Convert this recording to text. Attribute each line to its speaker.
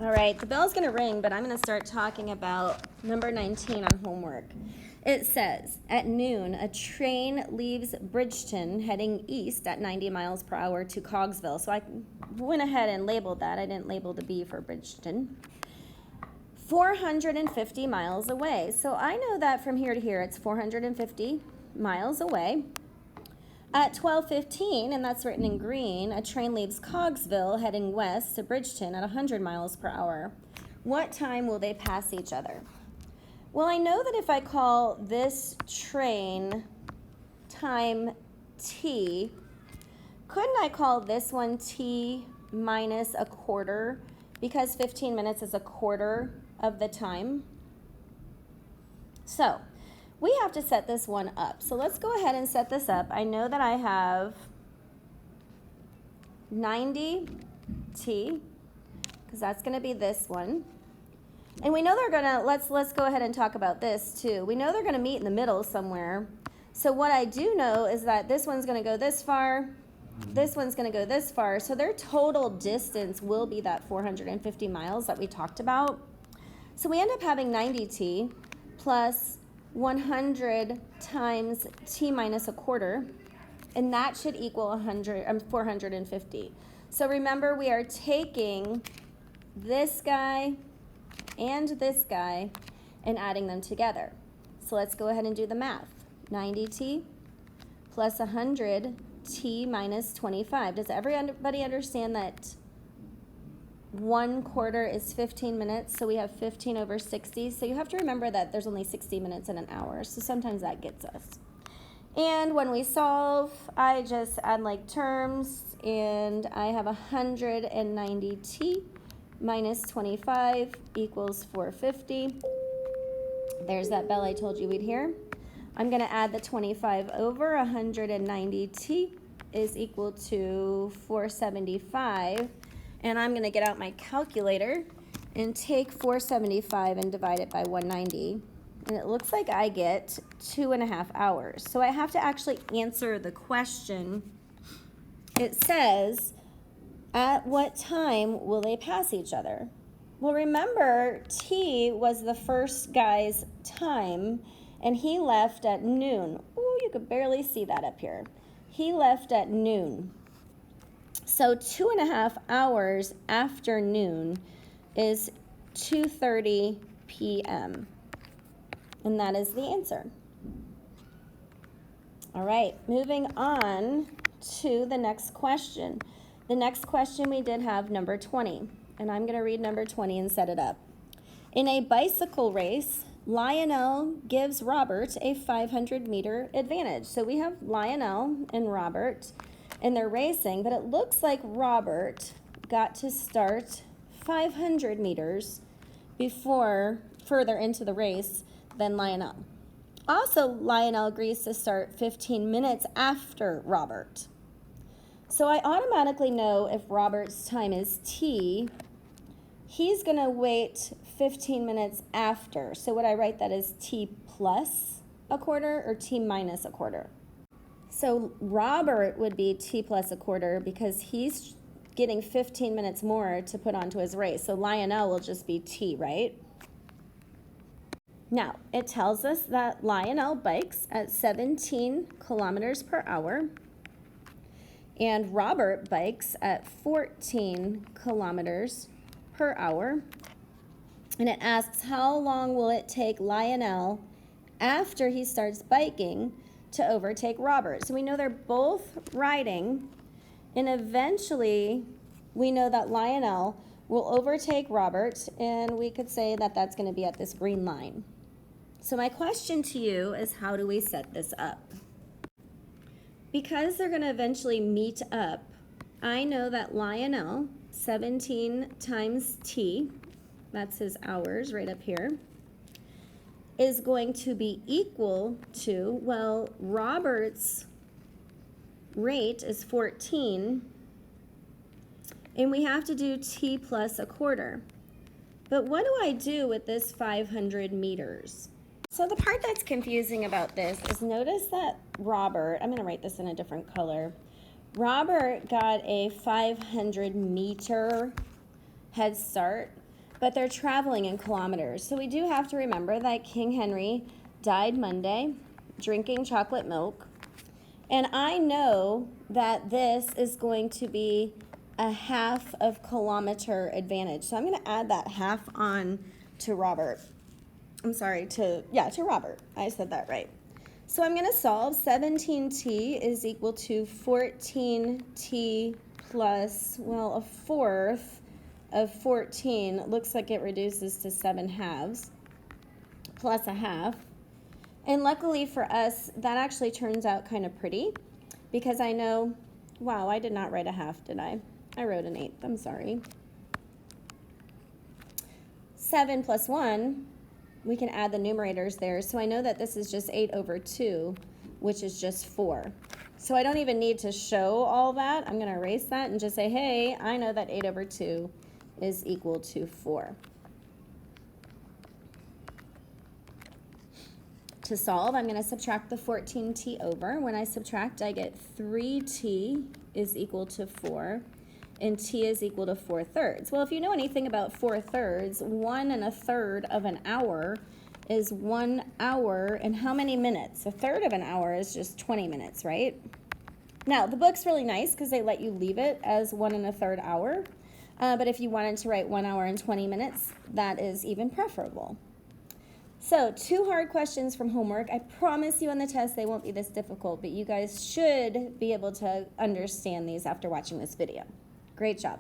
Speaker 1: All right, the bell's gonna ring, but I'm gonna start talking about number 19 on homework. It says, at noon, a train leaves Bridgeton heading east at 90 miles per hour to Cogsville. So I went ahead and labeled that. I didn't label the B for Bridgeton. 450 miles away. So I know that from here to here, it's 450 miles away. At 12:15, and that's written in green, a train leaves Cogsville heading west to Bridgeton at 100 miles per hour. What time will they pass each other? Well, I know that if I call this train time t, couldn't I call this one t minus a quarter, because 15 minutes is a quarter of the time? So we have to set this one up. So let's go ahead and set this up. I know that I have 90t, because that's going to be this one. And we know they're going to, let's go ahead and talk about this too. We know they're going to meet in the middle somewhere. So what I do know is that this one's going to go this far, this one's going to go this far. So their total distance will be that 450 miles that we talked about. So we end up having 90t plus 100 times t minus a quarter, and that should equal 450. So remember, we are taking this guy and this guy and adding them together. So let's go ahead and do the math. 90t plus 100t minus 25. Does everybody understand that 1/4 is 15 minutes, so we have 15 over 60. So you have to remember that there's only 60 minutes in an hour, so sometimes that gets us. And when we solve, I just add like terms, and I have 190t minus 25 equals 450. There's that bell I told you we'd hear. I'm going to add the 25 over 190t is equal to 475. And I'm going to get out my calculator and take 475 and divide it by 190. And it looks like I get 2.5 hours. So I have to actually answer the question. It says, at what time will they pass each other? Well, remember, T was the first guy's time, and he left at noon. Ooh, you could barely see that up here. He left at noon. So 2.5 hours after noon is 2:30 p.m. And that is the answer. All right, moving on to the next question. The next question we did have number 20, and I'm going to read number 20 and set it up. In a bicycle race, Lionel gives Robert a 500-meter advantage. So we have Lionel and Robert, and they're racing, but it looks like Robert got to start 500 meters before further into the race than Lionel. Also, Lionel agrees to start 15 minutes after Robert. So I automatically know if Robert's time is t, he's going to wait 15 minutes after. So would I write that as t plus a quarter or t minus a quarter? So Robert would be t plus a quarter because he's getting 15 minutes more to put onto his race. So Lionel will just be t, right? Now, it tells us that Lionel bikes at 17 kilometers per hour, and Robert bikes at 14 kilometers per hour. And it asks, how long will it take Lionel after he starts biking to overtake Robert? So we know they're both riding, and eventually we know that Lionel will overtake Robert, and we could say that that's going to be at this green line. So my question to you is, how do we set this up? Because they're going to eventually meet up, I know that Lionel, 17 times t, that's his hours right up here, is going to be equal to, well, Robert's rate is 14, and we have to do t plus a quarter. But what do I do with this 500 meters? So the part that's confusing about this is, notice that Robert, I'm going to write this in a different color. Robert got a 500 meter head start, but they're traveling in kilometers. So we do have to remember that King Henry died Monday, drinking chocolate milk. And I know that this is going to be a half of kilometer advantage. So I'm going to add that half on to Robert. I'm sorry, to Robert. I said that right. So I'm going to solve 17t is equal to 14t plus, well, a fourth of 14. It looks like it reduces to 7/2 plus a half. And luckily for us, that actually turns out kind of pretty because I know, wow, I did not write a half, did I? I wrote an eighth, I'm sorry. 7 plus 1, we can add the numerators there. So I know that this is just 8 over 2, which is just 4. So I don't even need to show all that. I'm going to erase that and just say, hey, I know that 8 over 2 is equal to 4. To solve, I'm going to subtract the 14t over. When I subtract, I get 3t is equal to 4, and t is equal to 4/3. Well, if you know anything about 4/3, 1 1/3 of an hour is 1 hour, and how many minutes? A third of an hour is just 20 minutes, right? Now, the book's really nice because they let you leave it as 1 1/3 hour, but if you wanted to write 1 hour and 20 minutes, that is even preferable. So 2 hard questions from homework. I promise you on the test they won't be this difficult, but you guys should be able to understand these after watching this video. Great job.